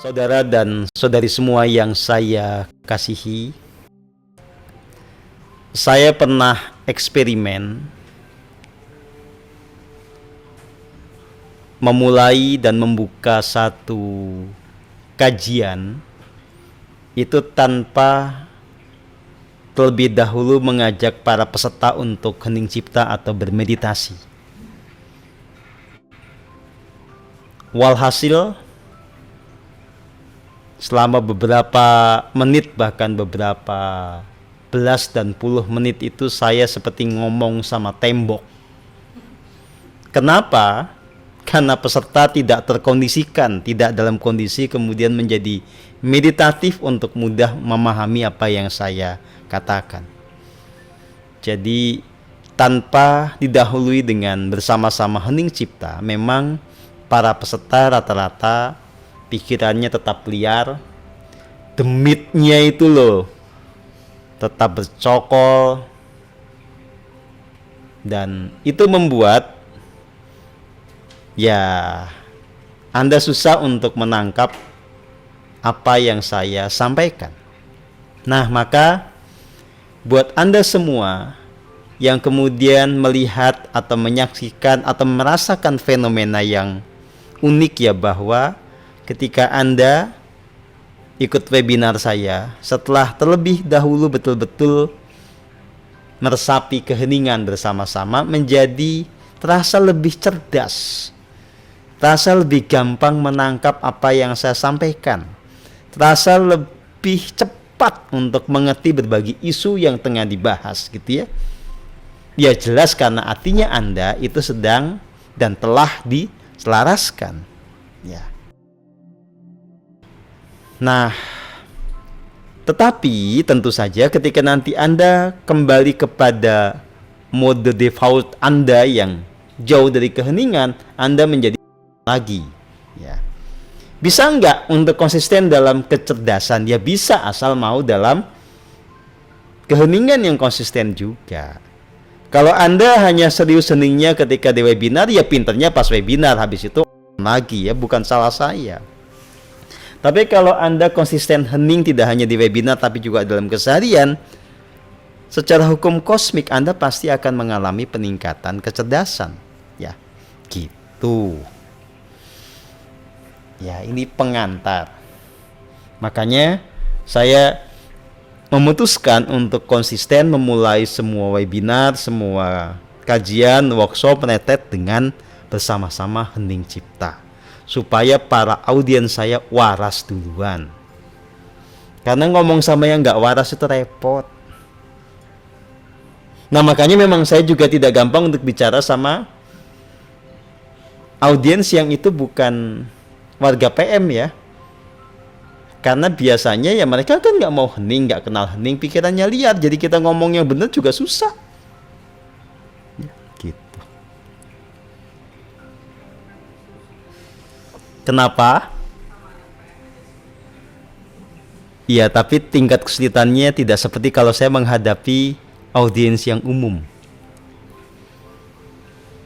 Saudara dan saudari semua yang saya kasihi, saya pernah eksperimen memulai dan membuka satu kajian itu tanpa terlebih dahulu mengajak para peserta untuk hening cipta atau bermeditasi. Walhasil selama beberapa menit, bahkan beberapa belas dan puluh menit itu saya seperti ngomong sama tembok. Kenapa? Karena peserta tidak terkondisikan, tidak dalam kondisi kemudian menjadi meditatif untuk mudah memahami apa yang saya katakan. Jadi tanpa didahului dengan bersama-sama hening cipta, memang para peserta rata-rata pikirannya tetap liar, demitnya itu loh tetap bercokol, dan itu membuat ya Anda susah untuk menangkap apa yang saya sampaikan. Nah, maka buat Anda semua yang kemudian melihat atau menyaksikan atau merasakan fenomena yang unik ya, bahwa ketika Anda ikut webinar saya, setelah terlebih dahulu betul-betul meresapi keheningan bersama-sama, menjadi terasa lebih cerdas, terasa lebih gampang menangkap apa yang saya sampaikan, terasa lebih cepat untuk mengerti berbagai isu yang tengah dibahas gitu ya. Ya jelas karena artinya Anda itu sedang dan telah diselaraskan ya. Nah, tetapi tentu saja ketika nanti Anda kembali kepada mode default Anda yang jauh dari keheningan, Anda menjadi lagi ya. Bisa nggak untuk konsisten dalam kecerdasan? Ya bisa, asal mau dalam keheningan yang konsisten juga. Kalau Anda hanya serius heningnya ketika di webinar, ya pinternya pas webinar, habis itu lagi ya, bukan salah saya. Tapi kalau Anda konsisten hening tidak hanya di webinar tapi juga dalam keseharian, secara hukum kosmik Anda pasti akan mengalami peningkatan kecerdasan. Ya, gitu. Ya, ini pengantar. Makanya saya memutuskan untuk konsisten memulai semua webinar, semua kajian, workshop, retret dengan bersama-sama hening cipta, supaya para audiens saya waras duluan. Karena ngomong sama yang nggak waras itu repot. Nah, makanya memang saya juga tidak gampang untuk bicara sama audiens yang itu bukan warga PM ya. Karena biasanya ya mereka kan nggak mau hening, nggak kenal hening, pikirannya liar. Jadi kita ngomong yang benar juga susah. Gitu. Kenapa? Iya, tapi tingkat kesulitannya tidak seperti kalau saya menghadapi audiens yang umum.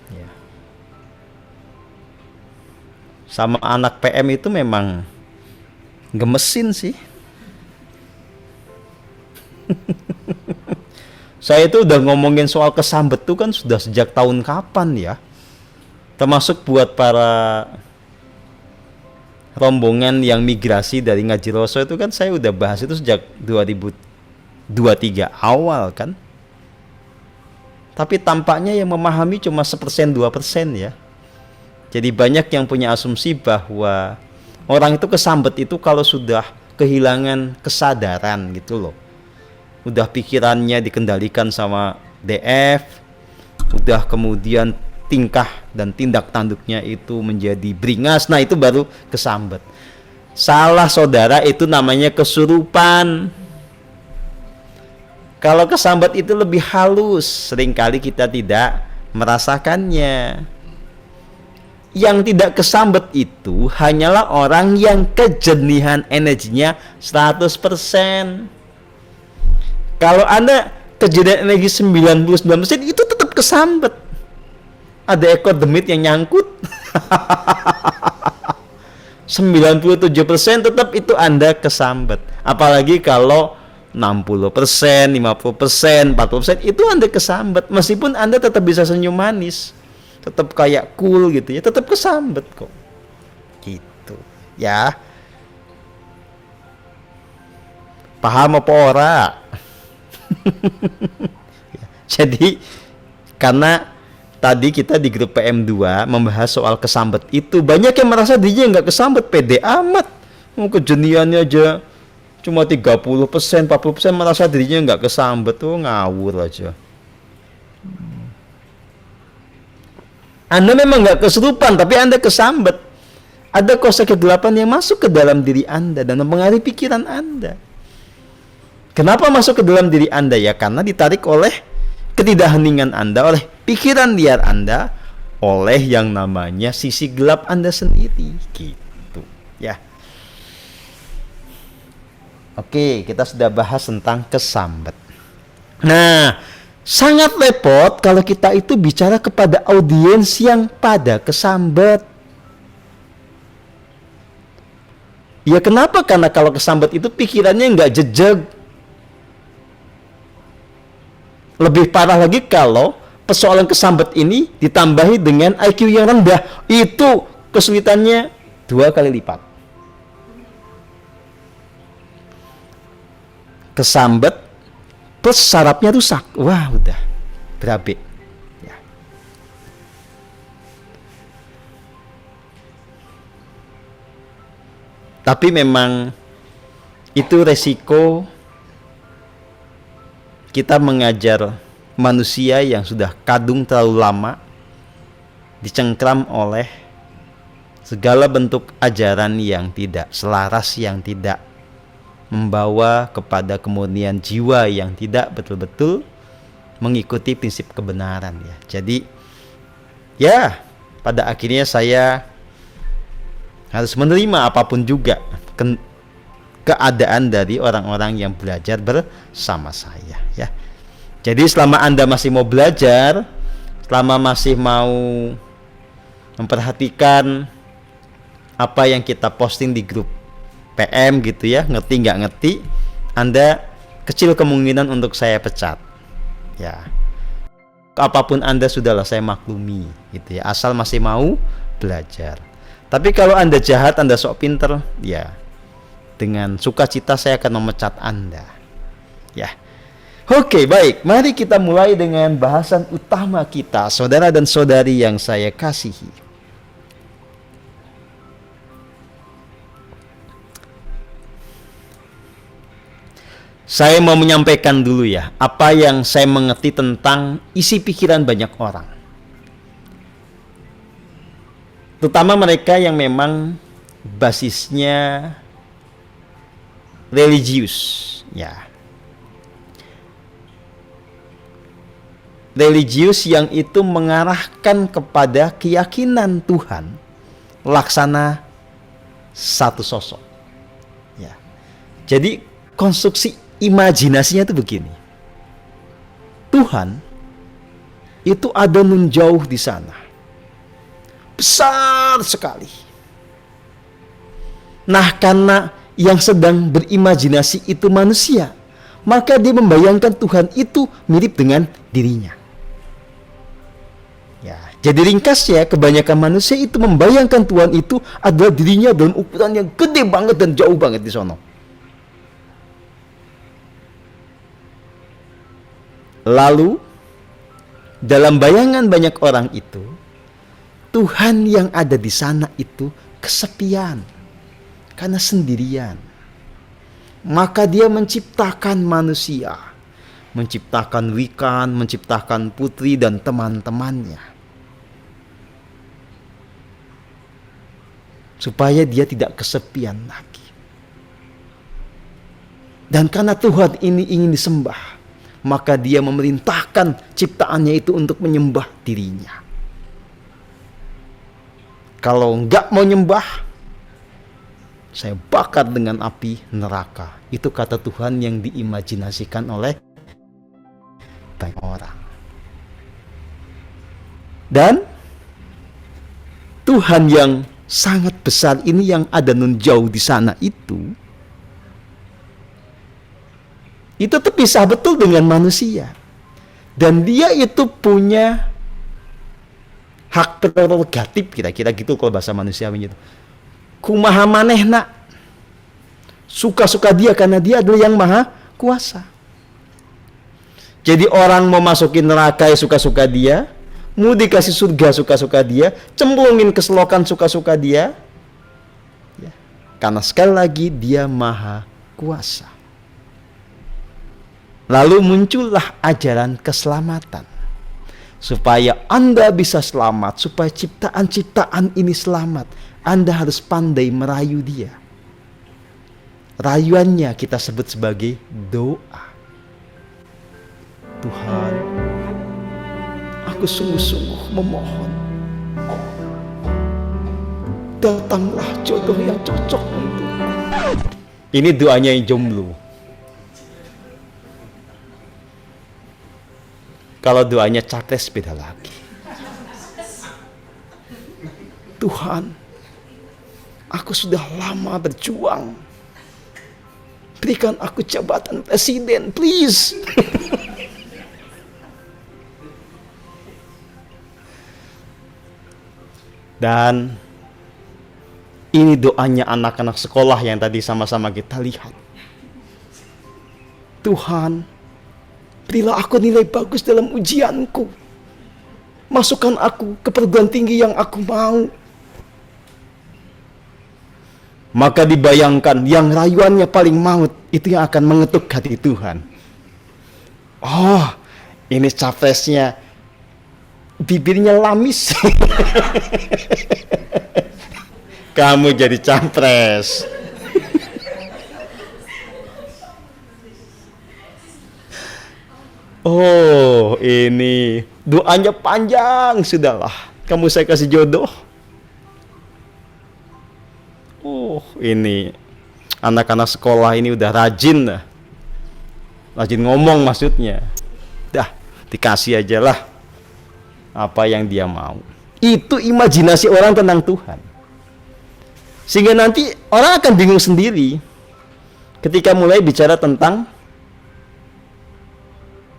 Ya. Sama anak PM itu memang gemesin sih. Saya itu udah ngomongin soal kesambet tuh kan sudah sejak tahun kapan ya. Termasuk buat para rombongan yang migrasi dari Ngajiroso itu kan saya udah bahas itu sejak 2023 awal kan. Tapi tampaknya yang memahami cuma 1%, 2% ya. Jadi banyak yang punya asumsi bahwa orang itu kesambet itu kalau sudah kehilangan kesadaran gitu loh. Udah pikirannya dikendalikan sama DF, udah kemudian tingkah dan tindak tanduknya itu menjadi beringas, nah itu baru kesambet. Salah saudara, itu namanya kesurupan. Kalau kesambet itu lebih halus, seringkali kita tidak merasakannya. Yang tidak kesambet itu hanyalah orang yang kejenihan energinya 100%. Kalau Anda kejenihan energi 99%, itu tetap kesambet. Ada ekor demit yang nyangkut. 97% tetap itu Anda kesambet. Apalagi kalau 60%, 50%, 40% itu Anda kesambet. Meskipun Anda tetap bisa senyum manis, tetap kayak cool gitu ya, tetap kesambet kok. Gitu. Ya. Paham apa ora? Jadi karena tadi kita di grup PM2 membahas soal kesambet itu, banyak yang merasa dirinya nggak kesambet, pede amat. Kejeniannya aja cuma 30%, 40% merasa dirinya nggak kesambet, tuh ngawur aja. Anda memang nggak kesurupan, tapi Anda kesambet. Ada kuasa kegelapan yang masuk ke dalam diri Anda dan mempengaruhi pikiran Anda. Kenapa masuk ke dalam diri Anda? Ya karena ditarik oleh ketidakheningan Anda, oleh pikiran liar Anda, oleh yang namanya sisi gelap Anda sendiri. Gitu ya. Oke, kita sudah bahas tentang kesambet. Nah, sangat repot kalau kita itu bicara kepada audiens yang pada kesambet. Ya kenapa? Karena kalau kesambet itu pikirannya nggak jejeg. Lebih parah lagi kalau persoalan kesambet ini ditambahi dengan IQ yang rendah. Itu kesulitannya 2 kali lipat. Kesambet plus sarafnya rusak. Wah, udah berabe. Ya. Tapi memang itu resiko kita mengajar manusia yang sudah kadung terlalu lama, dicengkram oleh segala bentuk ajaran yang tidak selaras, yang tidak membawa kepada kemurnian jiwa, yang tidak betul-betul mengikuti prinsip kebenaran ya. Jadi ya pada akhirnya saya harus menerima apapun juga keadaan dari orang-orang yang belajar bersama saya ya. Jadi selama Anda masih mau belajar, selama masih mau memperhatikan apa yang kita posting di grup PM gitu ya, ngerti nggak ngerti, Anda kecil kemungkinan untuk saya pecat ya. Apapun Anda sudahlah saya maklumi gitu ya, asal masih mau belajar. Tapi kalau Anda jahat, Anda sok pinter ya, dengan sukacita saya akan memecat Anda ya. Oke, baik, mari kita mulai dengan bahasan utama kita, saudara dan saudari yang saya kasihi. Saya mau menyampaikan dulu ya, apa yang saya mengerti tentang isi pikiran banyak orang. Terutama mereka yang memang basisnya religius ya. Religius yang itu mengarahkan kepada keyakinan Tuhan laksana satu sosok ya. Jadi konstruksi imajinasinya itu begini. Tuhan itu ada nun jauh di sana, besar sekali. Nah, karena yang sedang berimajinasi itu manusia, maka dia membayangkan Tuhan itu mirip dengan dirinya. Ya, jadi ringkasnya kebanyakan manusia itu membayangkan Tuhan itu adalah dirinya dalam ukuran yang gede banget dan jauh banget di sono. Lalu dalam bayangan banyak orang itu, Tuhan yang ada di sana itu kesepian karena sendirian. Maka dia menciptakan manusia, menciptakan Wikan, menciptakan Putri dan teman-temannya, supaya dia tidak kesepian lagi. Dan karena Tuhan ini ingin disembah, maka dia memerintahkan ciptaannya itu untuk menyembah dirinya. Kalau enggak mau nyembah, saya bakar dengan api neraka. Itu kata Tuhan yang diimajinasikan oleh banyak orang. Dan Tuhan yang sangat besar ini yang ada nun jauh di sana itu terpisah betul dengan manusia. Dan dia itu punya hak prerogatif, kira-kira gitu kalau bahasa manusiawi itu. Kumaha manehna, suka-suka dia karena dia adalah yang maha kuasa. Jadi orang mau masukin neraka ya suka-suka dia, mau dikasih surga suka-suka dia, cemplungin ke selokan suka-suka dia. Ya. Karena sekali lagi dia maha kuasa. Lalu muncullah ajaran keselamatan. Supaya Anda bisa selamat, supaya ciptaan-ciptaan ini selamat, Anda harus pandai merayu dia. Rayuannya kita sebut sebagai doa. Tuhan, aku sungguh-sungguh memohon, datanglah jodoh yang cocok untukku. Ini doanya yang jomblo. Kalau doanya capres beda lagi. Tuhan, aku sudah lama berjuang. Berikan aku jabatan presiden, please. Dan ini doanya anak-anak sekolah yang tadi sama-sama kita lihat. Tuhan, berilah aku nilai bagus dalam ujianku. Masukkan aku ke perguruan tinggi yang aku mau. Maka dibayangkan yang rayuannya paling maut itu yang akan mengetuk hati Tuhan. Oh, ini capresnya bibirnya lamis. Kamu jadi capres. Oh, ini doanya panjang, sudahlah. Kamu saya kasih jodoh. Oh, ini anak-anak sekolah ini udah rajin dah. Rajin ngomong maksudnya. Dah, dikasih aja lah apa yang dia mau. Itu imajinasi orang tentang Tuhan. Sehingga nanti orang akan bingung sendiri ketika mulai bicara tentang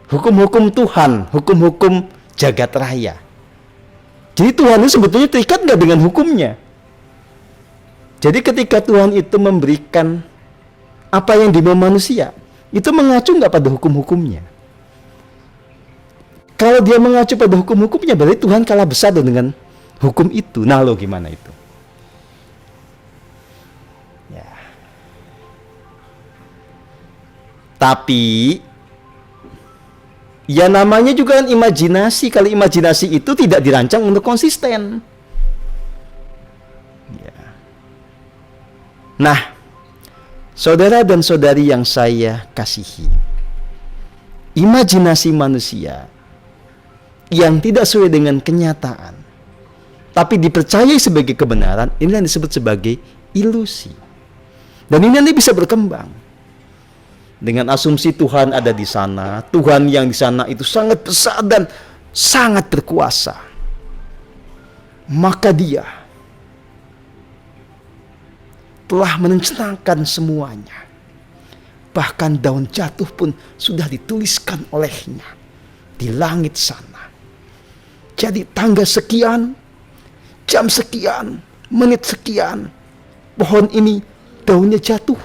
hukum-hukum Tuhan, hukum-hukum jagat raya. Jadi Tuhan itu sebetulnya terikat nggak dengan hukumnya. Jadi ketika Tuhan itu memberikan apa yang dimau manusia, itu mengacu nggak pada hukum-hukumnya. Kalau dia mengacu pada hukum-hukumnya, berarti Tuhan kalah besar dengan hukum itu. Nah lo gimana itu? Ya. Tapi ya namanya juga kan imajinasi. Kalau imajinasi itu tidak dirancang untuk konsisten. Ya. Nah, saudara dan saudari yang saya kasihi, imajinasi manusia yang tidak sesuai dengan kenyataan, tapi dipercayai sebagai kebenaran, ini yang disebut sebagai ilusi. Dan ini nanti bisa berkembang. Dengan asumsi Tuhan ada di sana, Tuhan yang di sana itu sangat besar dan sangat berkuasa. Maka dia telah merencanakan semuanya. Bahkan daun jatuh pun sudah dituliskan olehnya di langit sana. Jadi tanggal sekian, jam sekian, menit sekian, pohon ini daunnya jatuh.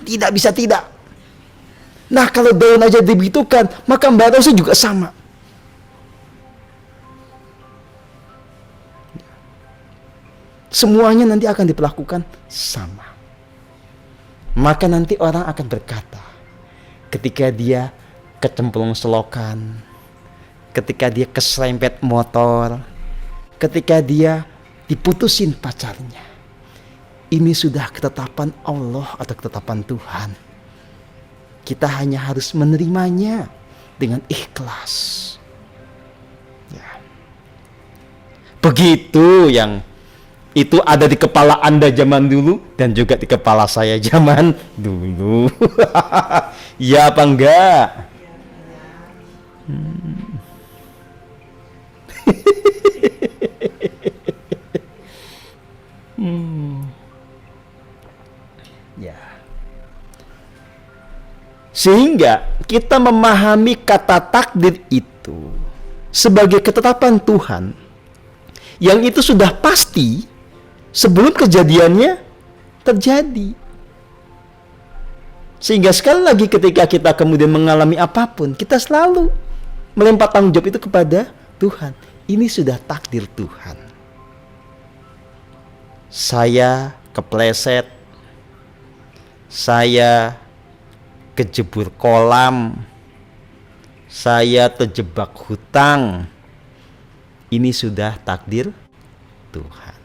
Tidak bisa tidak. Nah kalau daun aja dibutuhkan, maka Mbak Rosa juga sama. Semuanya nanti akan diperlakukan sama. Maka nanti orang akan berkata, ketika dia kecemplung selokan, ketika dia keserempet motor, ketika dia diputusin pacarnya, ini sudah ketetapan Allah atau ketetapan Tuhan. Kita hanya harus menerimanya dengan ikhlas. Ya. Begitu yang itu ada di kepala Anda zaman dulu dan juga di kepala saya zaman dulu. Ya apa enggak? Ya. Sehingga kita memahami kata takdir itu sebagai ketetapan Tuhan yang itu sudah pasti sebelum kejadiannya terjadi. Sehingga sekali lagi ketika kita kemudian mengalami apapun, kita selalu melempar tanggung jawab itu kepada Tuhan. Ini sudah takdir Tuhan. Saya kepleset, saya kejebur kolam, saya terjebak hutang. Ini sudah takdir Tuhan.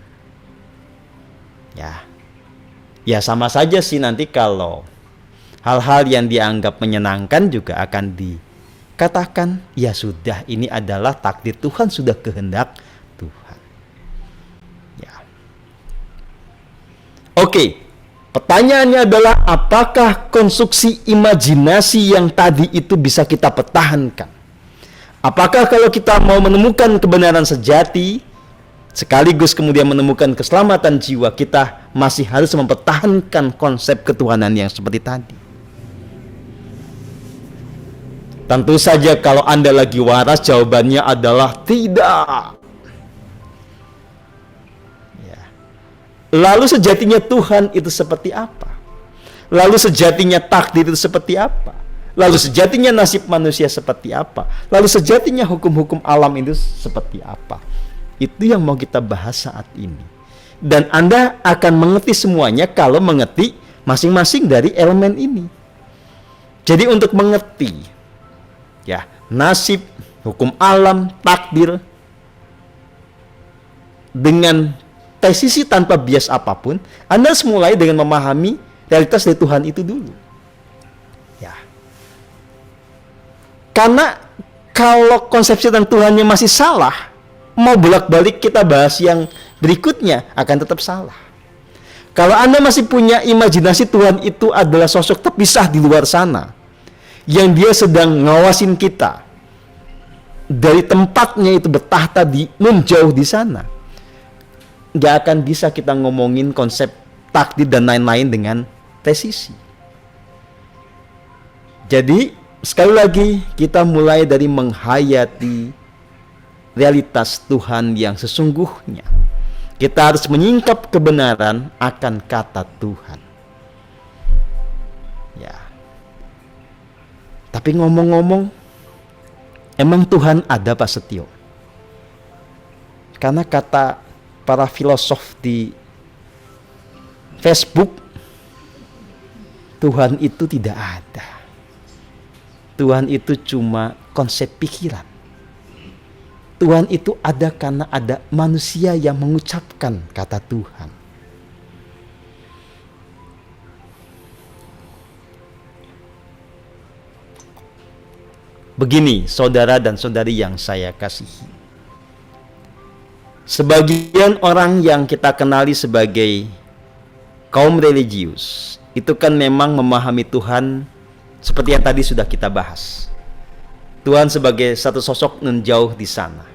Ya sama saja sih nanti kalau hal-hal yang dianggap menyenangkan juga akan dikatakan, ya sudah, ini adalah takdir Tuhan, sudah kehendak Tuhan. Ya. Oke. Pertanyaannya adalah, apakah konstruksi imajinasi yang tadi itu bisa kita pertahankan? Apakah kalau kita mau menemukan kebenaran sejati, sekaligus kemudian menemukan keselamatan jiwa, kita masih harus mempertahankan konsep ketuhanan yang seperti tadi? Tentu saja kalau Anda lagi waras, jawabannya adalah tidak. Lalu sejatinya Tuhan itu seperti apa? Lalu sejatinya takdir itu seperti apa? Lalu sejatinya nasib manusia seperti apa? Lalu sejatinya hukum-hukum alam itu seperti apa? Itu yang mau kita bahas saat ini. Dan Anda akan mengerti semuanya kalau mengerti masing-masing dari elemen ini. Jadi untuk mengerti nasib, hukum alam, takdir dengan presisi tanpa bias apapun, Anda harus mulai dengan memahami realitas dari Tuhan itu dulu. Ya. Karena kalau konsepsi tentang Tuhannya masih salah, mau bolak-balik kita bahas yang berikutnya akan tetap salah. Kalau Anda masih punya imajinasi Tuhan itu adalah sosok terpisah di luar sana, yang dia sedang ngawasin kita dari tempatnya itu bertahta di menjauh di sana, nggak akan bisa kita ngomongin konsep takdir dan lain-lain dengan presisi. Jadi sekali lagi kita mulai dari menghayati realitas Tuhan yang sesungguhnya. Kita harus menyingkap kebenaran akan kata Tuhan. Ya. Tapi ngomong-ngomong, emang Tuhan ada, Pak Setio? Karena kata para filosof di Facebook, Tuhan itu tidak ada. Tuhan itu cuma konsep pikiran. Tuhan itu ada karena ada manusia yang mengucapkan kata Tuhan. Begini, saudara dan saudari yang saya kasihi. Sebagian orang yang kita kenali sebagai kaum religius itu kan memang memahami Tuhan seperti yang tadi sudah kita bahas. Tuhan sebagai satu sosok menjauh di sana,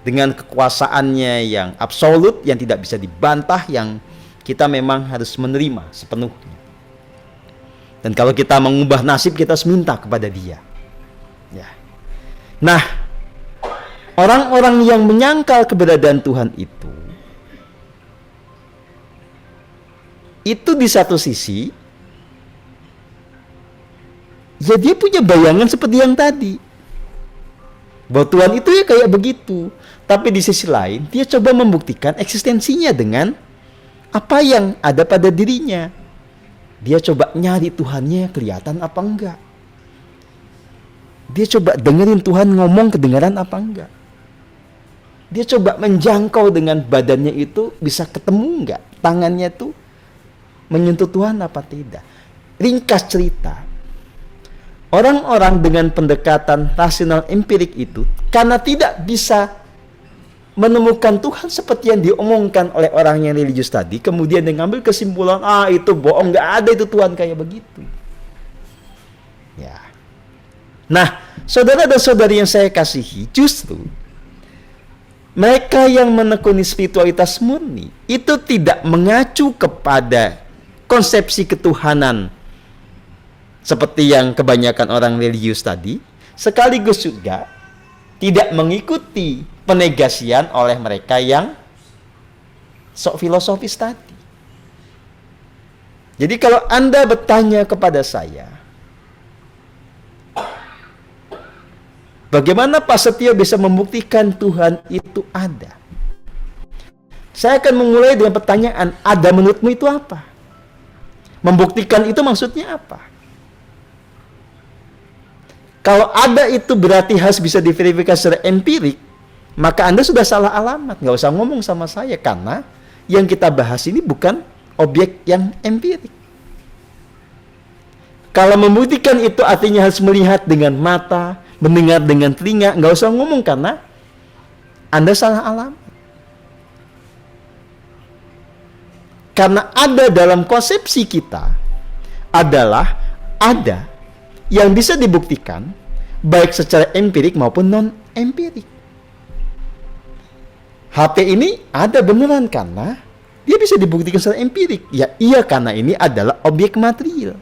dengan kekuasaannya yang absolut, yang tidak bisa dibantah, yang kita memang harus menerima sepenuhnya. Dan kalau kita mengubah nasib, kita harus minta kepada Dia. Ya. Nah, orang-orang yang menyangkal keberadaan Tuhan itu di satu sisi, ya dia punya bayangan seperti yang tadi, bahwa Tuhan itu ya kayak begitu. Tapi di sisi lain, dia coba membuktikan eksistensinya dengan apa yang ada pada dirinya. Dia coba nyari Tuhannya kelihatan apa enggak. Dia coba dengerin Tuhan ngomong kedengaran apa enggak. Dia coba menjangkau dengan badannya itu bisa ketemu enggak, tangannya tuh menyentuh Tuhan apa tidak. Ringkas cerita, orang-orang dengan pendekatan rasional empirik itu karena tidak bisa menemukan Tuhan seperti yang diomongkan oleh orang yang religius tadi, kemudian dia ngambil kesimpulan, itu bohong, nggak ada itu Tuhan kayak begitu. Ya. Nah, saudara dan saudari yang saya kasihi, justru Mereka yang menekuni spiritualitas murni itu tidak mengacu kepada konsepsi ketuhanan seperti yang kebanyakan orang religius tadi, sekaligus juga tidak mengikuti penegasian oleh mereka yang sok filosofis tadi. Jadi kalau Anda bertanya kepada saya, bagaimana Pak Setio bisa membuktikan Tuhan itu ada? Saya akan memulai dengan pertanyaan, ada menurutmu itu apa? Membuktikan itu maksudnya apa? Kalau ada itu berarti harus bisa diverifikasi secara empirik, maka Anda sudah salah alamat. Nggak usah ngomong sama saya, karena yang kita bahas ini bukan objek yang empirik. Kalau membuktikan itu artinya harus melihat dengan mata, mendengar dengan telinga, nggak usah ngomong karena Anda salah alamat. Karena ada dalam konsepsi kita adalah ada yang bisa dibuktikan baik secara empirik maupun non-empirik. HP ini ada beneran karena dia bisa dibuktikan secara empirik. Ya iya, karena ini adalah objek material.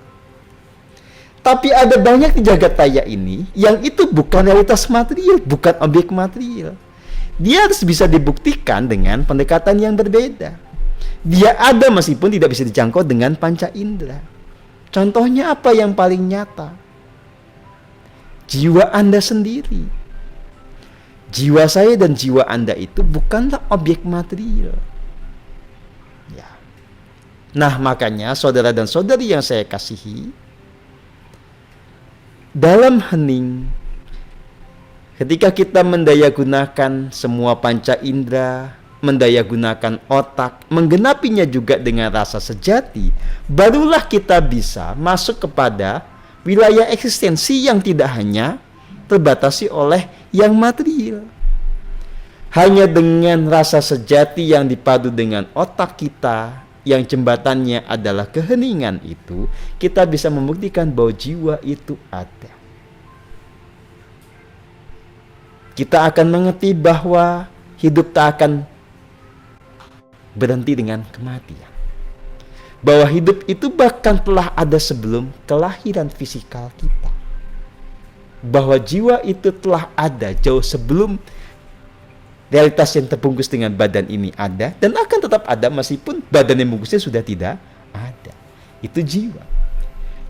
Tapi ada banyak di jagat raya ini yang itu bukan realitas material, bukan objek material. Dia harus bisa dibuktikan dengan pendekatan yang berbeda. Dia ada meskipun tidak bisa dijangkau dengan panca indera. Contohnya apa yang paling nyata? Jiwa Anda sendiri. Jiwa saya dan jiwa Anda itu bukanlah objek material. Ya. Nah, makanya saudara dan saudari yang saya kasihi, dalam hening, ketika kita mendayagunakan semua panca indera, mendayagunakan otak, menggenapinya juga dengan rasa sejati, barulah kita bisa masuk kepada wilayah eksistensi yang tidak hanya terbatasi oleh yang material. Hanya dengan rasa sejati yang dipadu dengan otak kita, yang jembatannya adalah keheningan itu, kita bisa membuktikan bahwa jiwa itu ada. Kita akan mengerti bahwa hidup tak akan berhenti dengan kematian. Bahwa hidup itu bahkan telah ada sebelum kelahiran fisikal kita. Bahwa jiwa itu telah ada jauh sebelum realitas yang terbungkus dengan badan ini ada, dan akan tetap ada meskipun badan yang bungkusnya sudah tidak ada. Itu jiwa.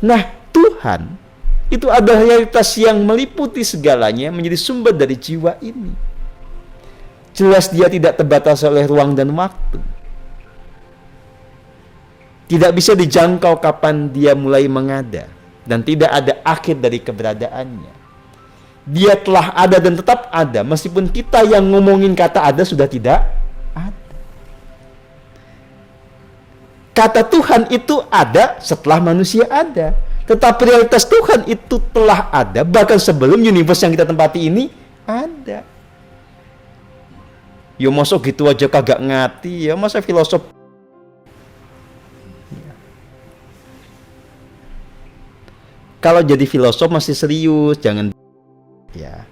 Nah, Tuhan itu adalah realitas yang meliputi segalanya, menjadi sumber dari jiwa ini. Jelas dia tidak terbatas oleh ruang dan waktu. Tidak bisa dijangkau kapan dia mulai mengada, dan tidak ada akhir dari keberadaannya. Dia telah ada dan tetap ada, meskipun kita yang ngomongin kata ada sudah tidak ada. Kata Tuhan itu ada setelah manusia ada, tetapi realitas Tuhan itu telah ada bahkan sebelum universe yang kita tempati ini ada. Yo masuk gitu aja kagak ngerti, ya masa filosof. Kalau jadi filosof masih serius, jangan ya.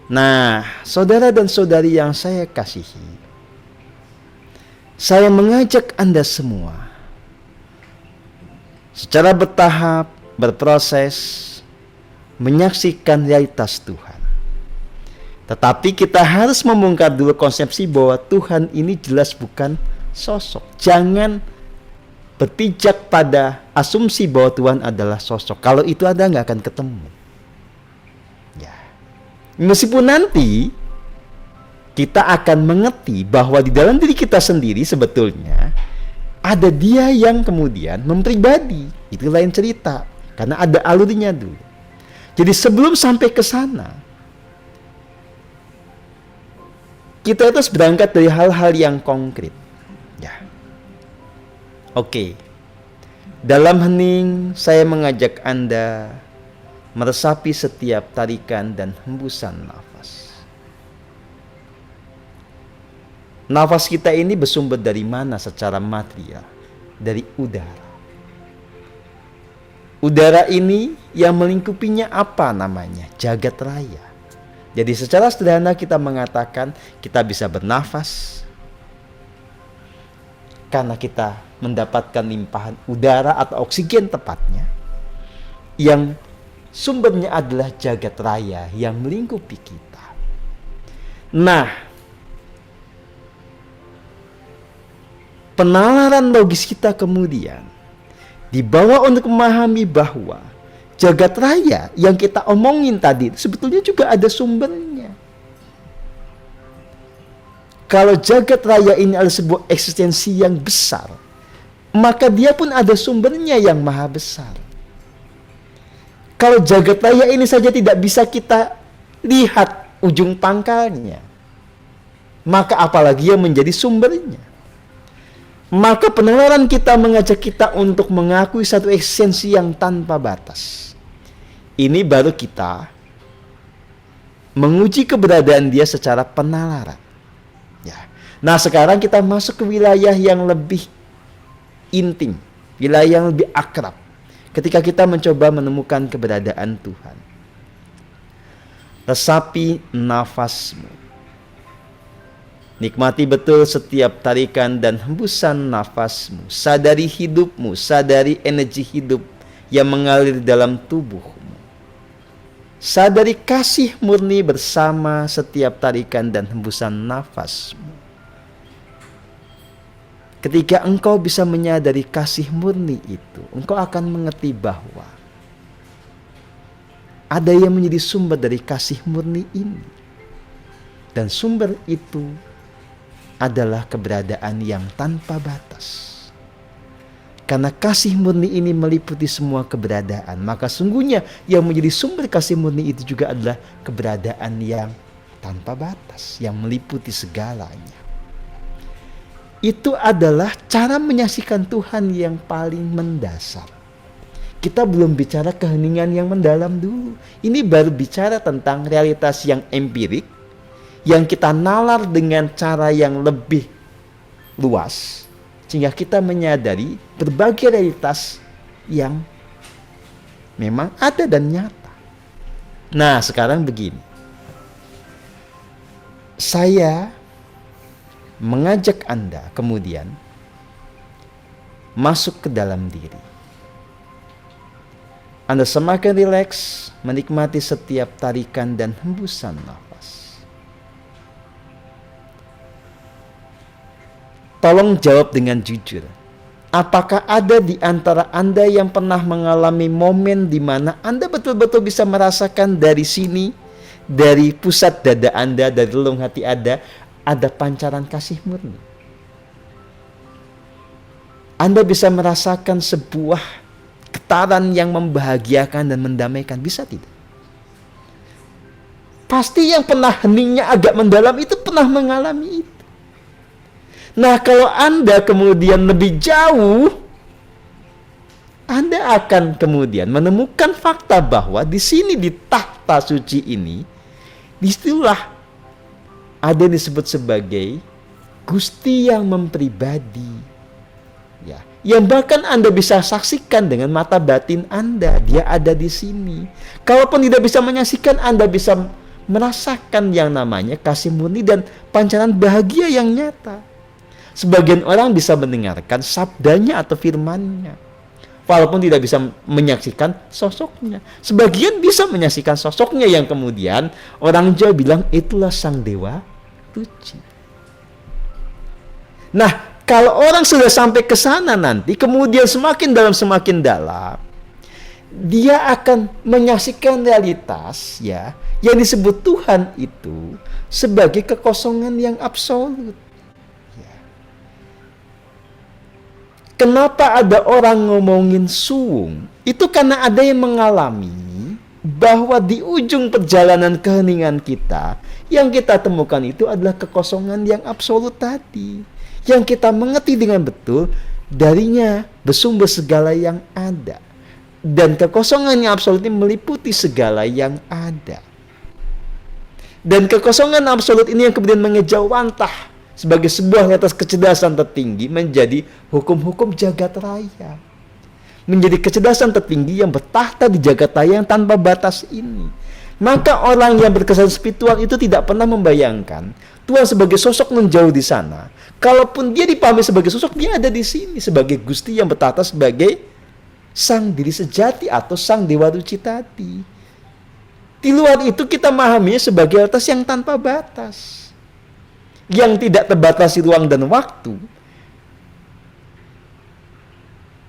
Nah, saudara dan saudari yang saya kasihi, saya mengajak Anda semua secara bertahap, berproses, menyaksikan realitas Tuhan. Tetapi kita harus membongkar dulu konsepsi bahwa Tuhan ini jelas bukan sosok. Jangan berpijak pada asumsi bahwa Tuhan adalah sosok. Kalau itu ada, nggak akan ketemu. Ya. Meskipun nanti kita akan mengerti bahwa di dalam diri kita sendiri sebetulnya ada dia yang kemudian mempribadi. Itu lain cerita, karena ada alurnya dulu. Jadi sebelum sampai ke sana, kita harus berangkat dari hal-hal yang konkret. Ya. Oke. Dalam hening, saya mengajak Anda meresapi setiap tarikan dan hembusan nafas. Nafas kita ini bersumber dari mana secara material? Dari udara. Udara ini yang melingkupinya apa namanya? Jagat raya. Jadi secara sederhana kita mengatakan kita bisa bernafas karena kita mendapatkan limpahan udara atau oksigen tepatnya, yang sumbernya adalah jagat raya yang melingkupi kita. Nah, penalaran logis kita kemudian dibawa untuk memahami bahwa jagat raya yang kita omongin tadi sebetulnya juga ada sumbernya. Kalau jagat raya ini adalah sebuah eksistensi yang besar, maka dia pun ada sumbernya yang maha besar. Kalau jagat raya ini saja tidak bisa kita lihat ujung pangkalnya, maka apalagi yang menjadi sumbernya. Maka penalaran kita mengajak kita untuk mengakui satu eksistensi yang tanpa batas. Ini baru kita menguji keberadaan dia secara penalaran. Ya. Nah, sekarang kita masuk ke wilayah yang lebih intim, wilayah yang lebih akrab. Ketika kita mencoba menemukan keberadaan Tuhan. Resapi nafasmu. Nikmati betul setiap tarikan dan hembusan nafasmu. Sadari hidupmu, sadari energi hidup yang mengalir dalam tubuhmu. Sadari kasih murni bersama setiap tarikan dan hembusan nafasmu. Ketika engkau bisa menyadari kasih murni itu, engkau akan mengerti bahwa ada yang menjadi sumber dari kasih murni ini. Dan sumber itu adalah keberadaan yang tanpa batas. Karena kasih murni ini meliputi semua keberadaan, maka sungguhnya yang menjadi sumber kasih murni itu juga adalah keberadaan yang tanpa batas, yang meliputi segalanya. Itu adalah cara menyaksikan Tuhan yang paling mendasar. Kita belum bicara keheningan yang mendalam dulu. Ini baru bicara tentang realitas yang empirik, yang kita nalar dengan cara yang lebih luas, sehingga kita menyadari berbagai realitas yang memang ada dan nyata. Nah, sekarang begini. Saya mengajak Anda kemudian masuk ke dalam diri. Anda semakin rileks menikmati setiap tarikan dan hembusan nafas. Tolong jawab dengan jujur. Apakah ada di antara Anda yang pernah mengalami momen di mana Anda betul-betul bisa merasakan dari sini, dari pusat dada Anda, dari relung hati Anda, ada pancaran kasih murni? Anda bisa merasakan sebuah getaran yang membahagiakan dan mendamaikan, bisa tidak? Pasti yang pernah heningnya agak mendalam itu pernah mengalami itu. Nah, kalau Anda kemudian lebih jauh, Anda akan kemudian menemukan fakta bahwa di sini, di tahta suci ini, disitulah ada yang disebut sebagai Gusti yang mempribadi, ya, yang bahkan Anda bisa saksikan dengan mata batin Anda. Dia ada di sini. Kalaupun tidak bisa menyaksikan, Anda bisa merasakan yang namanya kasih murni dan pancaran bahagia yang nyata. Sebagian orang bisa mendengarkan sabdanya atau firmannya, walaupun tidak bisa menyaksikan sosoknya. Sebagian bisa menyaksikan sosoknya yang kemudian orang Jawa bilang itulah sang dewa suci. Nah, kalau orang sudah sampai ke sana nanti, kemudian semakin dalam, dia akan menyaksikan realitas, ya, yang disebut Tuhan itu sebagai kekosongan yang absolut. Kenapa ada orang ngomongin suwung? Itu karena ada yang mengalami bahwa di ujung perjalanan keheningan kita, yang kita temukan itu adalah kekosongan yang absolut tadi. Yang kita mengerti dengan betul, darinya bersumber segala yang ada. Dan kekosongan yang absolut ini meliputi segala yang ada. Dan kekosongan absolut ini yang kemudian mengejawantah sebagai sebuah realitas kecerdasan tertinggi menjadi hukum-hukum jagat raya. Menjadi kecerdasan tertinggi yang bertahta di jagat raya yang tanpa batas ini. Maka orang yang berkesan spiritual itu tidak pernah membayangkan Tuhan sebagai sosok menjauh di sana. Kalaupun dia dipahami sebagai sosok, dia ada di sini sebagai Gusti yang bertata sebagai Sang Diri Sejati atau Sang Dewa Rucitati. Di luar itu kita memahaminya sebagai atas yang tanpa batas, yang tidak terbatasi ruang dan waktu.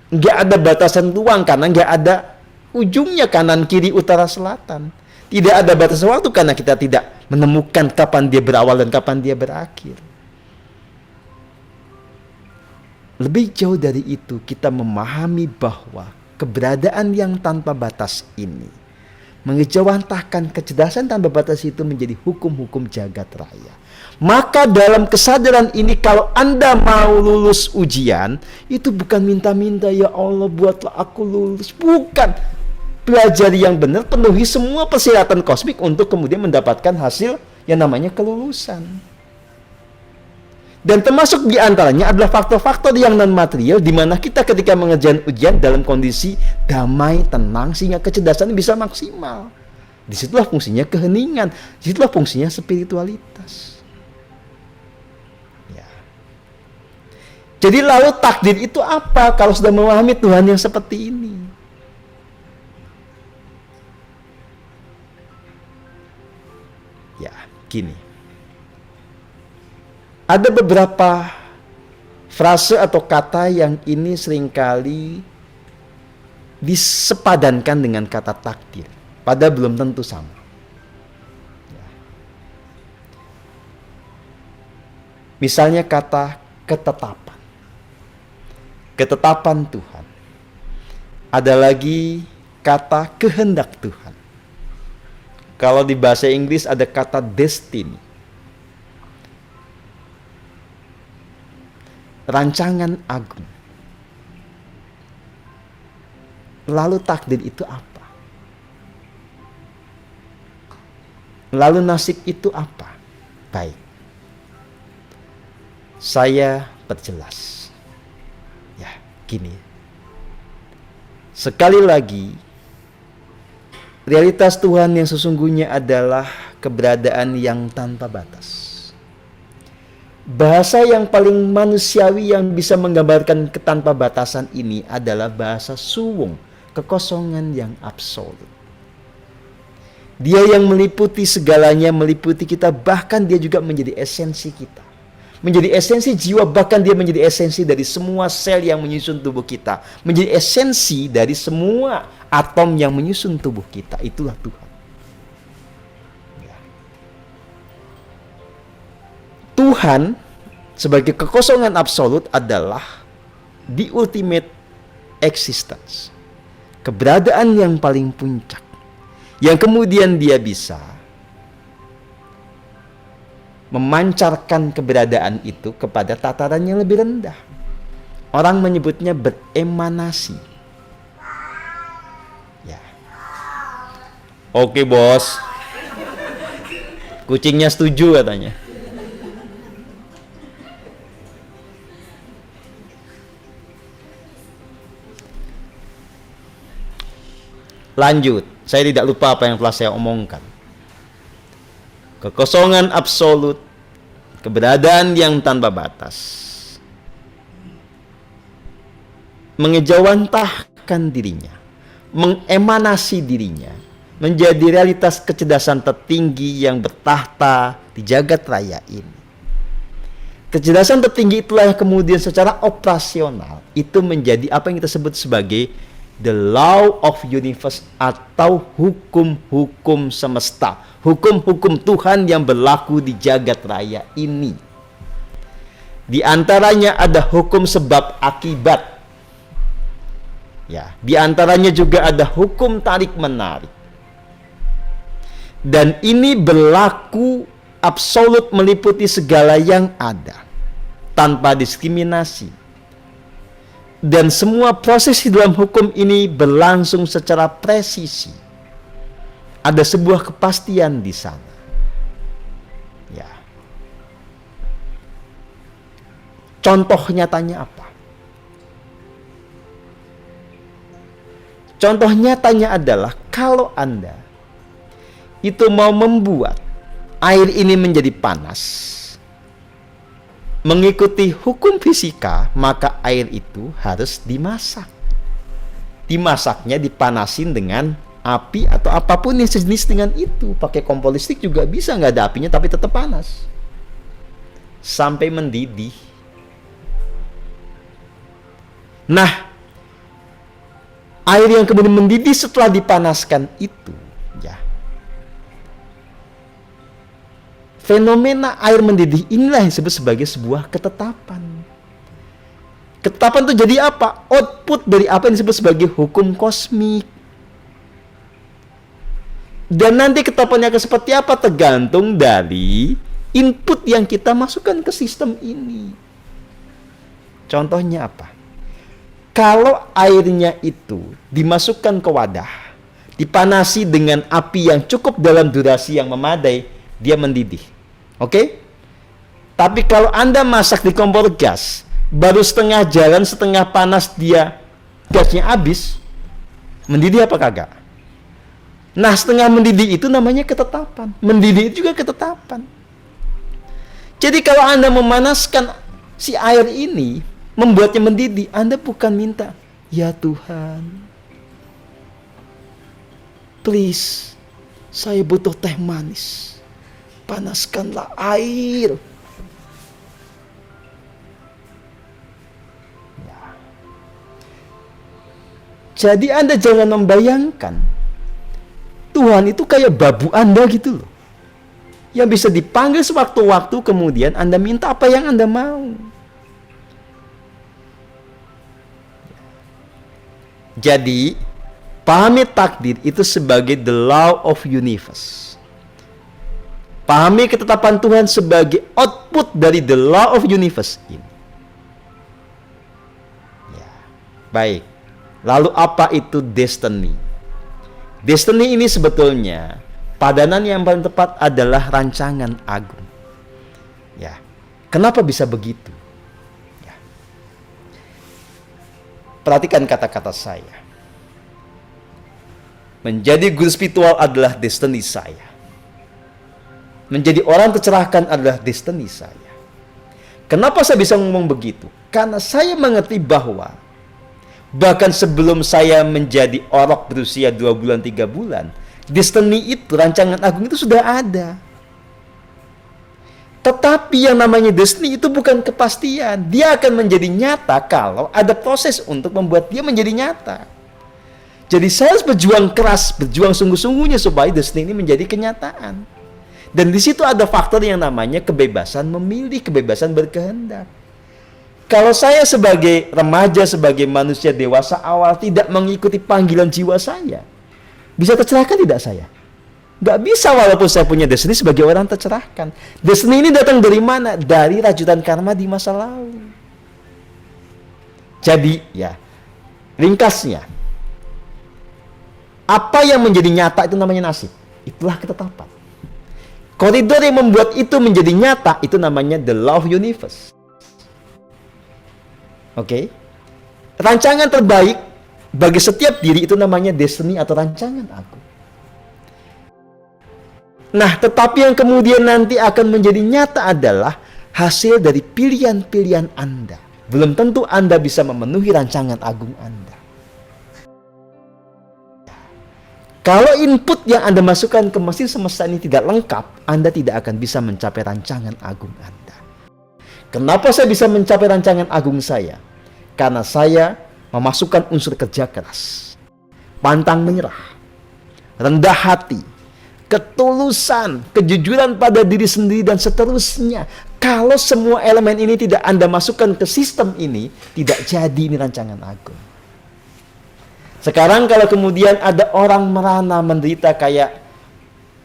Nggak ada batasan ruang karena nggak ada ujungnya kanan, kiri, utara, selatan. Tidak ada batasan waktu karena kita tidak menemukan kapan dia berawal dan kapan dia berakhir. Lebih jauh dari itu, kita memahami bahwa keberadaan yang tanpa batas ini mengejawantahkan kecerdasan tanpa batas itu menjadi hukum-hukum jagat raya. Maka dalam kesadaran ini, kalau Anda mau lulus ujian, itu bukan minta-minta, ya Allah buatlah aku lulus. Bukan. Pelajari yang benar, penuhi semua persyaratan kosmik untuk kemudian mendapatkan hasil yang namanya kelulusan. Dan termasuk diantaranya adalah faktor-faktor yang non-material, di mana kita ketika mengerjakan ujian dalam kondisi damai, tenang, sehingga kecerdasan bisa maksimal. Disitulah fungsinya keheningan, disitulah fungsinya spiritualitas. Ya. Jadi lalu takdir itu apa kalau sudah memahami Tuhan yang seperti ini? Ya, gini. Ada beberapa frase atau kata yang ini seringkali disepadankan dengan kata takdir, padahal belum tentu sama. Ya. Misalnya kata ketetapan. Ketetapan Tuhan. Ada lagi kata kehendak Tuhan. Kalau di bahasa Inggris ada kata destiny. Rancangan agung. Lalu takdir itu apa? Lalu nasib itu apa? Baik. Saya perjelas. Ya, gini. Sekali lagi, realitas Tuhan yang sesungguhnya adalah keberadaan yang tanpa batas. Bahasa yang paling manusiawi yang bisa menggambarkan ketanpa batasan ini adalah bahasa suwung, kekosongan yang absolut. Dia yang meliputi segalanya, meliputi kita, bahkan dia juga menjadi esensi kita. Menjadi esensi jiwa, bahkan dia menjadi esensi dari semua sel yang menyusun tubuh kita. Menjadi esensi dari semua atom yang menyusun tubuh kita. Itulah Tuhan. Ya. Tuhan sebagai kekosongan absolut adalah the ultimate existence. Keberadaan yang paling puncak. Yang kemudian dia bisa memancarkan keberadaan itu kepada tataran yang lebih rendah. Orang menyebutnya beremanasi. Ya. Oke, bos. Kucingnya setuju katanya. Lanjut, saya tidak lupa apa yang telah saya omongkan. Kekosongan absolut, keberadaan yang tanpa batas, mengejawantahkan dirinya, mengemanasi dirinya, menjadi realitas kecerdasan tertinggi yang bertahta di jagat raya ini. Kecerdasan tertinggi itulah yang kemudian secara operasional itu menjadi apa yang kita sebut sebagai the law of universe atau hukum-hukum semesta, hukum-hukum Tuhan yang berlaku di jagat raya ini. Di antaranya ada hukum sebab akibat. Ya, di antaranya juga ada hukum tarik menarik. Dan ini berlaku absolut meliputi segala yang ada tanpa diskriminasi. Dan semua proses di dalam hukum ini berlangsung secara presisi. Ada sebuah kepastian di sana. Ya. Contoh nyatanya apa? Contoh nyatanya adalah kalau Anda itu mau membuat air ini menjadi panas, mengikuti hukum fisika, maka air itu harus dimasak. Dimasaknya dipanasin dengan api atau apapun yang sejenis dengan itu. Pakai kompor listrik juga bisa, nggak ada apinya tapi tetap panas sampai mendidih. Nah, air yang kemudian mendidih setelah dipanaskan itu, ya, fenomena air mendidih inilah yang disebut sebagai sebuah ketetapan. Ketetapan itu jadi apa? Output dari apa yang disebut sebagai hukum kosmik. Dan nanti ketetapannya akan seperti apa tergantung dari input yang kita masukkan ke sistem ini. Contohnya apa? Kalau airnya itu dimasukkan ke wadah, dipanasi dengan api yang cukup dalam durasi yang memadai, dia mendidih. Oke? Tapi kalau Anda masak di kompor gas, baru setengah jalan, setengah panas dia, gasnya habis, mendidih apa kagak? Nah, setengah mendidih itu namanya ketetapan. Mendidih itu juga ketetapan. Jadi kalau Anda memanaskan si air ini, membuatnya mendidih, Anda bukan minta, ya Tuhan, please, saya butuh teh manis, panaskanlah air. Jadi Anda jangan membayangkan Tuhan itu kayak babu Anda gitu loh, yang bisa dipanggil sewaktu-waktu, kemudian Anda minta apa yang Anda mau. Jadi pahami takdir itu sebagai the law of universe. Pahami ketetapan Tuhan sebagai output dari the law of universe ini. Ya, baik. Lalu apa itu destiny? Destiny ini sebetulnya padanan yang paling tepat adalah rancangan agung. Ya. Kenapa bisa begitu? Ya. Perhatikan kata-kata saya. Menjadi guru spiritual adalah destiny saya. Menjadi orang tercerahkan adalah destiny saya. Kenapa saya bisa ngomong begitu? Karena saya mengerti bahwa bahkan sebelum saya menjadi orok berusia 2 bulan, 3 bulan, destiny itu, rancangan agung itu sudah ada. Tetapi yang namanya destiny itu bukan kepastian. Dia akan menjadi nyata kalau ada proses untuk membuat dia menjadi nyata. Jadi saya harus berjuang keras, berjuang sungguh-sungguhnya supaya destiny ini menjadi kenyataan. Dan di situ ada faktor yang namanya kebebasan memilih, kebebasan berkehendak. Kalau saya sebagai remaja, sebagai manusia dewasa awal tidak mengikuti panggilan jiwa saya, bisa tercerahkan tidak saya? Gak bisa walaupun saya punya destiny sebagai orang tercerahkan. Destiny ini datang dari mana? Dari rajutan karma di masa lalu. Jadi ya, ringkasnya, apa yang menjadi nyata itu namanya nasib. Itulah ketetapan. Koridor yang membuat itu menjadi nyata itu namanya the law of universe. Oke. Rancangan terbaik bagi setiap diri itu namanya destiny atau rancangan agung. Nah, tetapi yang kemudian nanti akan menjadi nyata adalah hasil dari pilihan-pilihan Anda. Belum tentu Anda bisa memenuhi rancangan agung Anda. Kalau input yang Anda masukkan ke mesin semesta ini tidak lengkap, Anda tidak akan bisa mencapai rancangan agung Anda. Kenapa saya bisa mencapai rancangan agung saya? Karena saya memasukkan unsur kerja keras, pantang menyerah, rendah hati, ketulusan, kejujuran pada diri sendiri, dan seterusnya. Kalau semua elemen ini tidak Anda masukkan ke sistem ini, tidak jadi ini rancangan agung. Sekarang kalau kemudian ada orang merana menderita kayak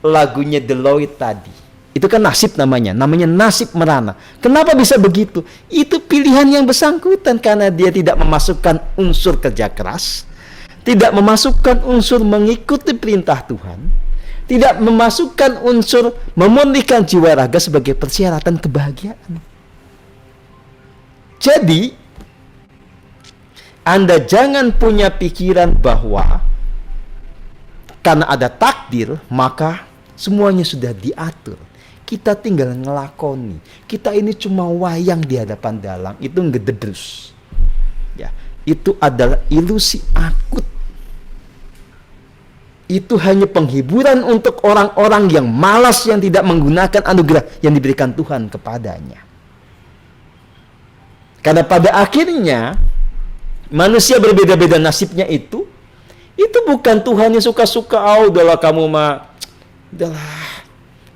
lagunya The Lloyd tadi, itu kan nasib namanya nasib merana. Kenapa bisa begitu? Itu pilihan yang bersangkutan karena dia tidak memasukkan unsur kerja keras, tidak memasukkan unsur mengikuti perintah Tuhan, tidak memasukkan unsur memulihkan jiwa raga sebagai persyaratan kebahagiaan. Jadi, Anda jangan punya pikiran bahwa karena ada takdir, maka Semuanya sudah diatur. Kita tinggal ngelakoni. Kita ini cuma wayang di hadapan dalang, itu ngededrus. Ya, itu adalah ilusi akut. Itu hanya penghiburan untuk orang-orang yang malas, yang tidak menggunakan anugerah yang diberikan Tuhan kepadanya. Karena pada akhirnya manusia berbeda-beda nasibnya itu bukan Tuhan yang suka-suka, udahlah kamu mah, udahlah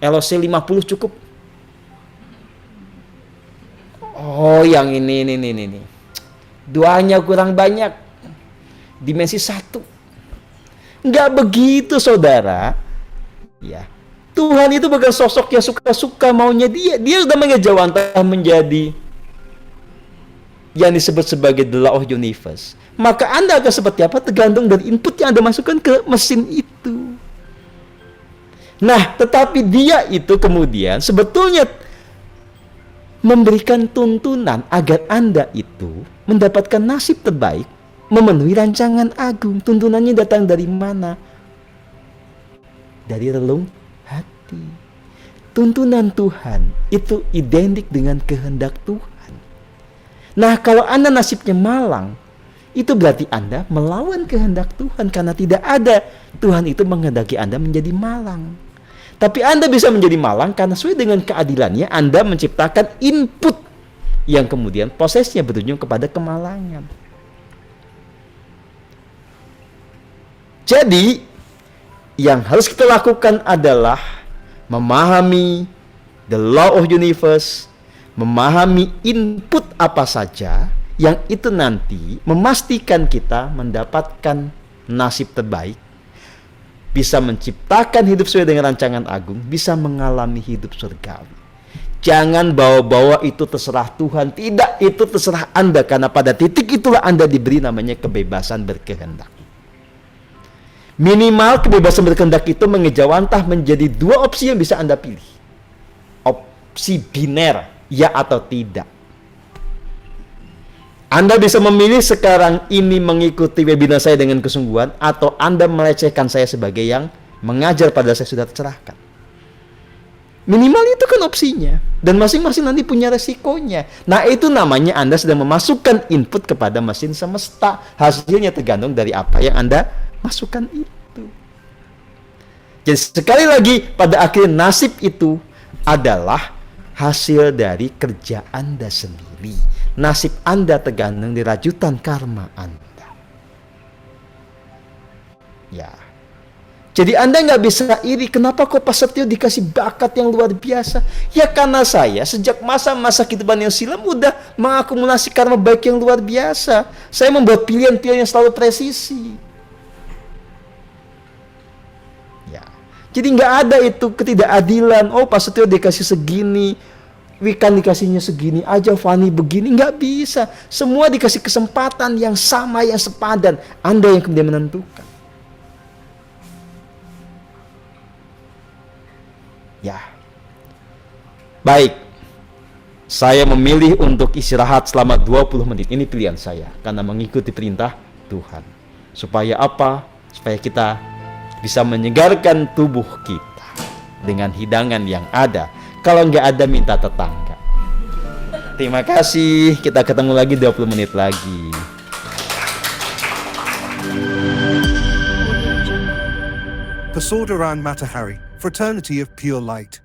LOC 50 cukup. Oh, yang ini. Doanya kurang banyak. Dimensi 1. Enggak begitu, saudara. Ya. Tuhan itu bukan sosok yang suka-suka maunya dia. Dia sudah mengejawantah menjadi yang disebut sebagai the law of universe. Maka Anda akan seperti apa tergantung dari input yang Anda masukkan ke mesin itu. Nah, tetapi dia itu kemudian sebetulnya memberikan tuntunan agar Anda itu mendapatkan nasib terbaik, memenuhi rancangan agung. Tuntunannya datang dari mana? Dari relung hati. Tuntunan Tuhan itu identik dengan kehendak Tuhan. Nah, kalau Anda nasibnya malang, itu berarti Anda melawan kehendak Tuhan, karena tidak ada Tuhan itu menghendaki Anda menjadi malang. Tapi Anda bisa menjadi malang karena sesuai dengan keadilannya Anda menciptakan input yang kemudian prosesnya berujung kepada kemalangan. Jadi yang harus kita lakukan adalah memahami the law of universe, memahami input apa saja yang itu nanti memastikan kita mendapatkan nasib terbaik, bisa menciptakan hidup sesuai dengan rancangan agung, bisa mengalami hidup surgawi. Jangan bawa-bawa itu terserah Tuhan. Tidak, itu terserah Anda, karena pada titik itulah Anda diberi namanya kebebasan berkehendak. Minimal kebebasan berkehendak itu mengejawantah menjadi 2 opsi yang bisa Anda pilih. Opsi biner, ya atau tidak. Anda bisa memilih sekarang ini mengikuti webinar saya dengan kesungguhan, atau Anda melecehkan saya sebagai yang mengajar pada saya sudah tercerahkan. Minimal itu kan opsinya. Dan masing-masing nanti punya resikonya. Nah, itu namanya Anda sedang memasukkan input kepada mesin semesta. Hasilnya tergantung dari apa yang Anda masukkan itu. Jadi sekali lagi, pada akhirnya nasib itu adalah hasil dari kerja Anda sendiri. Nasib Anda tergantung di rajutan karma Anda. Ya. Jadi Anda nggak bisa iri. Kenapa kok Pak Setio dikasih bakat yang luar biasa? Ya karena saya sejak masa-masa kehidupan yang silam udah mengakumulasi karma baik yang luar biasa. Saya membuat pilihan-pilihan yang selalu presisi. Ya. Jadi nggak ada itu ketidakadilan. Oh, Pak Setio dikasih segini, Wikan dikasihnya segini aja, Fani begini. Nggak bisa. Semua dikasih kesempatan yang sama, yang sepadan. Anda yang kemudian menentukan. Ya. Baik. Saya memilih untuk istirahat selama 20 menit. Ini pilihan saya. Karena mengikuti perintah Tuhan. Supaya apa? Supaya kita bisa menyegarkan tubuh kita dengan hidangan yang ada. Kalau nggak ada, minta tetangga. Terima kasih. Kita ketemu lagi 20 menit lagi. Persaudaraan Matahari, Fraternity of Pure Light.